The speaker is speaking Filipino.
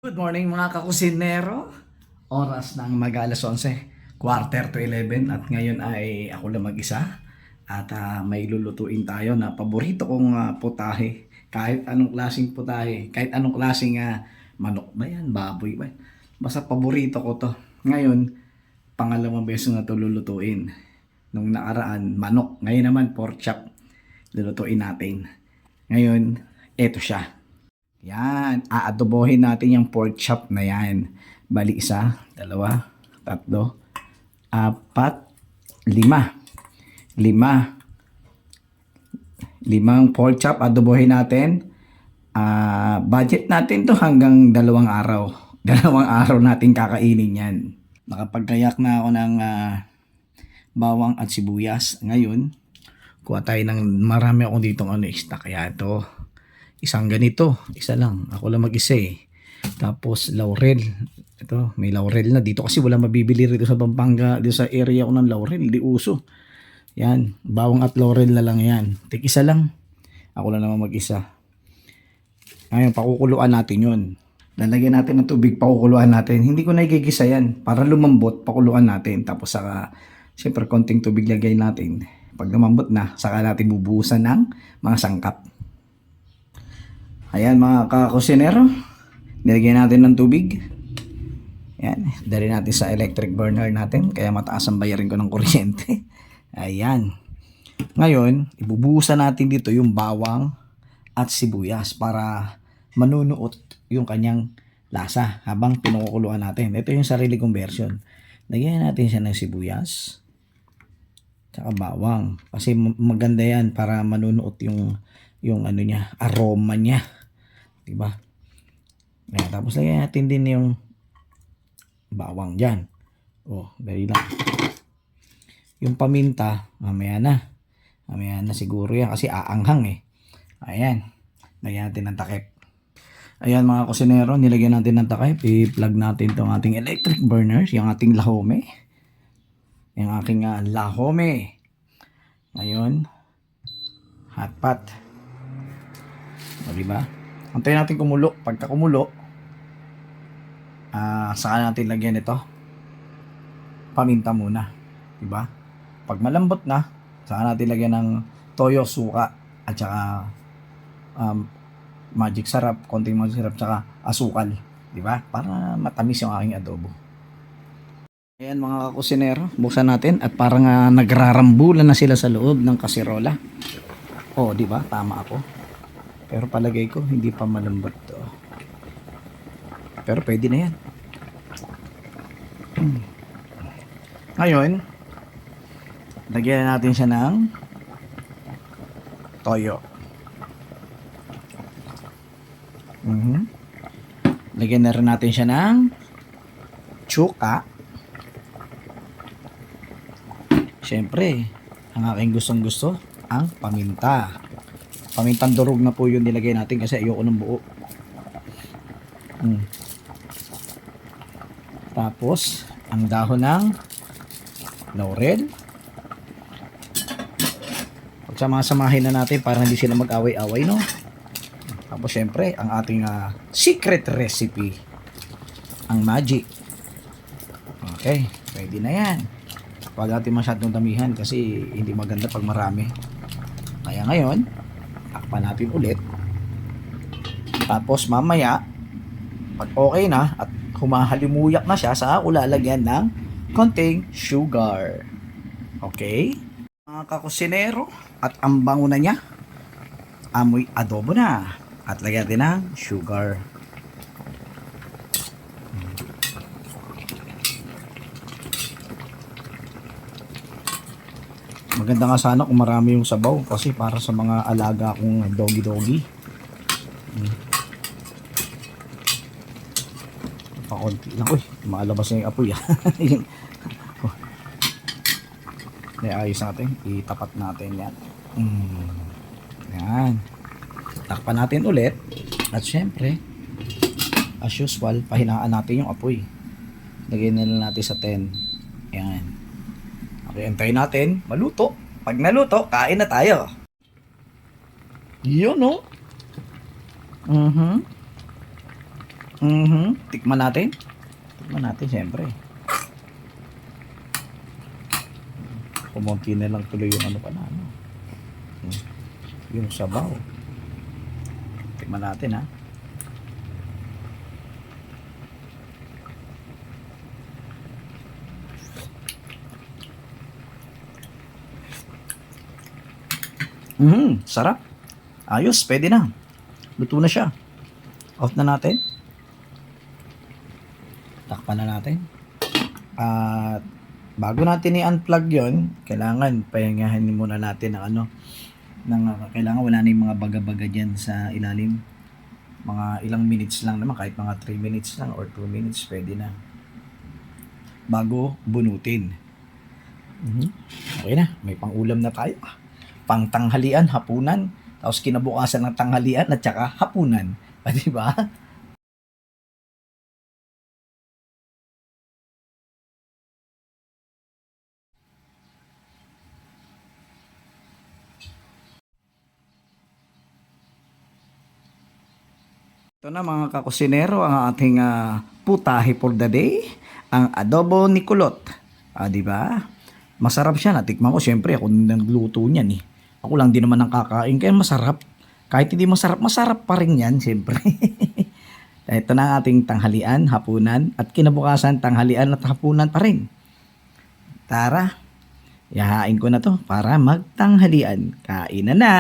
Good morning mga kakusinero. Oras ng mag-alas 11, quarter to 11 at ngayon ay ako lang mag-isa at may lulutuin tayo na paborito kong putahe. Kahit anong klaseng putahe, kahit anong klaseng manok ba yan, baboy ba yan. Basta paborito ko to. Ngayon, pangalawang beses na to lulutuin. Nung nakaraan, manok. Ngayon naman, pork chop. Lulutuin natin. Ngayon, eto siya. Yan, aadobohin natin yung pork chop na yan. Bali, 1, 2, 3, 4, 5. 5 pork chop adobohin natin. Budget natin to hanggang 2 araw. 2 araw natin kakainin yan. Nakapagkayak na ako ng bawang at sibuyas. Ngayon, kuha tayo ng marami ako ditong stock. Kaya ito, isang ganito, isa lang. Ako lang mag-isa eh. Tapos laurel. Ito, may laurel na. Dito kasi wala mabibili rito sa Pampanga. Dito sa area ko ng laurel. Hindi uso. Yan. Bawang at laurel na lang yan. Tig-isa lang. Ako lang naman mag-isa. Ngayon, pakukuluan natin yun. Lalagyan natin ng tubig, pakukuluan natin. Hindi ko na igigisa yan. Para lumambot, pakuluan natin. Tapos saka, siyempre konting tubig lagay natin. Pag lumambot na, saka natin bubuhusan ng mga sangkap. Ayan mga kakusinero, nilagyan natin ng tubig. Ayan, dali natin sa electric burner natin, kaya mataas ang bayarin ko ng kuryente. Ayan. Ngayon, ibubuhusan natin dito yung bawang at sibuyas para manunuot yung kanyang lasa habang pinukukuluan natin. Ito yung sarili kong version. Lagyan natin siya ng sibuyas tsaka bawang kasi maganda yan para manunuot yung ano niya, aroma niya. Diba? Ayan, tapos lagyan natin din yung bawang dyan. Oh, dali lang. Yung paminta, mamaya na. Mamaya na siguro yan kasi aanghang eh. Ayan. Lagyan natin ng takip. Ayan mga kusinero, nilagyan natin ng takip. I-plug natin itong ating electric burners, yung ating lahome. Yung aking lahome. Ngayon, hot pot. O, diba? Antayin natin kumulo. Pagka kumulo, saka natin lagyan ito. Paminta muna. Diba? Pag malambot na, saka natin lagyan ng toyo, suka, at saka magic sarap, konting magic sarap, saka asukal. Diba? Para matamis yung aking adobo. Ayan mga kakusinero, buksan natin at parang nagrarambulan na sila sa loob ng kasirola. Oh, diba? Tama ako. Pero palagay ko hindi pa malambot to. Pero pwede na yan. Ngayon, lagyan natin siya ng toyo. Lagyan na rin natin siya ng tsuka. Siyempre, ang aking gustong gusto, ang paminta. Pamintang durog na po yun nilagay natin kasi ayoko ng buo. Tapos, ang dahon ng laurel. Pagsama-samahin na natin para hindi sila mag-away-away, no? Tapos, syempre, ang ating secret recipe. Ang magic. Okay, pwede na yan. Huwag natin masyadong damihan kasi hindi maganda pag marami. Kaya ngayon, takpan natin ulit. Tapos mamaya, pag okay na at humahalimuyak na siya, saka ako lalagyan ng konting sugar. Okay? Mga kakusinero, at ang bango na niya, amoy adobo na. At lagyan din ng sugar. Maganda nga sana kung marami yung sabaw kasi para sa mga alaga kong doggy-doggy. Pakunti lang. Uy, malabas na yung apoy. Ayos natin. Itapat natin yan. Yan. Takpan natin ulit. At syempre, as usual, pahinaan natin yung apoy. Lagyan na natin sa 10. Yan. Okay, antayin natin. Maluto. Pag naluto, kain na tayo. Yun, no? Tikman natin. Tikman natin, siyempre. Kumunti na lang tuloy yung ano pa na, ano. Yung sabaw. Tikman natin, ha. Sarap. Ayos, pwede na. Luto na siya. Off na natin. Takpan na natin. At bago natin i-unplug yon, kailangan pahingahin muna natin ng ano, kailangan wala na yung mga baga-baga dyan sa ilalim. Mga ilang minutes lang naman, kahit mga 3 minutes lang or 2 minutes, pwede na. Bago bunutin. Okay na, may pang-ulam na tayo. Pang tanghalian, hapunan, tapos kinabukasan ng tanghalian at saka hapunan. Di ba? Ito na mga kakusinero, ang ating putahe for the day, ang adobo ni kulot. Di ba? Masarap siya, natikman ko. Siyempre, ako nagluto niyan eh. Ako lang din naman ang kakain, kaya masarap. Kahit hindi masarap, masarap pa rin yan, siyempre. Ito na ang ating tanghalian, hapunan, at kinabukasan tanghalian at hapunan pa rin. Tara, ihahain ko na to para magtanghalian. Kain na na!